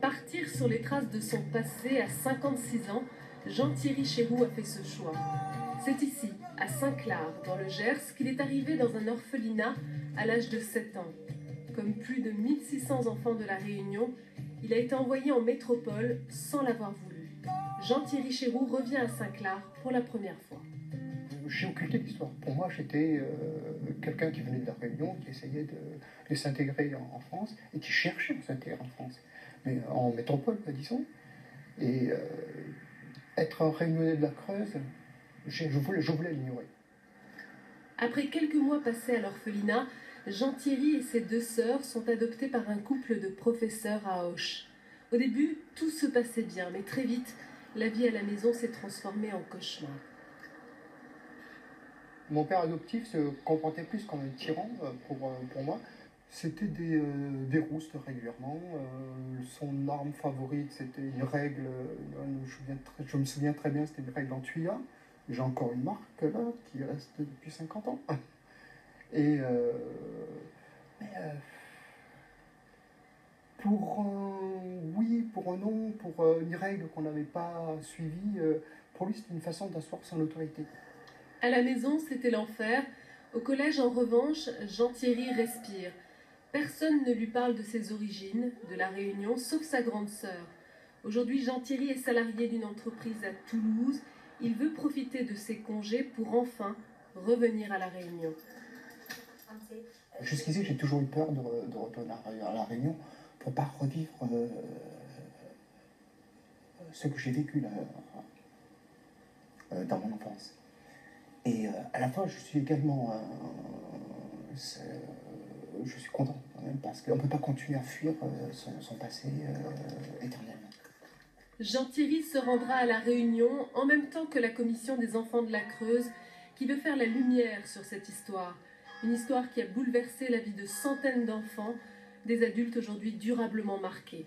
Partir sur les traces de son passé à 56 ans, Jean-Thierry Chéroux a fait ce choix. C'est ici, à Saint-Clar, dans le Gers, qu'il est arrivé dans un orphelinat à l'âge de 7 ans. Comme plus de 1600 enfants de la Réunion, il a été envoyé en métropole sans l'avoir voulu. Jean-Thierry Chéroux revient à Saint-Clar pour la première fois. J'ai occulté l'histoire. Pour moi, j'étais quelqu'un qui venait de la Réunion, qui essayait de s'intégrer en France et qui cherchait à s'intégrer en France. Mais en métropole, disons. Et être un Réunionnais de la Creuse, je voulais l'ignorer. Après quelques mois passés à l'orphelinat, Jean-Thierry et ses 2 sœurs sont adoptés par un couple de professeurs à Auch. Au début, tout se passait bien, mais très vite, la vie à la maison s'est transformée en cauchemar. Mon père adoptif se comportait plus comme un tyran pour moi. C'était des roustes régulièrement. Son arme favorite, c'était une règle, je me souviens très bien, c'était une règle en tuya. J'ai encore une marque là, qui reste depuis 50 ans. Et pour un oui, pour un non, pour une règle qu'on n'avait pas suivie, pour lui c'était une façon d'asseoir son autorité. À la maison, c'était l'enfer. Au collège, en revanche, Jean-Thierry respire. Personne ne lui parle de ses origines, de la Réunion, sauf sa grande sœur. Aujourd'hui, Jean-Thierry est salarié d'une entreprise à Toulouse. Il veut profiter de ses congés pour enfin revenir à la Réunion. Jusqu'ici, j'ai toujours eu peur de retourner à la Réunion pour ne pas revivre ce que j'ai vécu là, dans mon enfance. Et à la fois, je suis également... je suis content quand même, parce qu'on ne peut pas continuer à fuir son passé éternellement. Jean-Thierry se rendra à La Réunion en même temps que la commission des enfants de la Creuse qui veut faire la lumière sur cette histoire. Une histoire qui a bouleversé la vie de centaines d'enfants, des adultes aujourd'hui durablement marqués.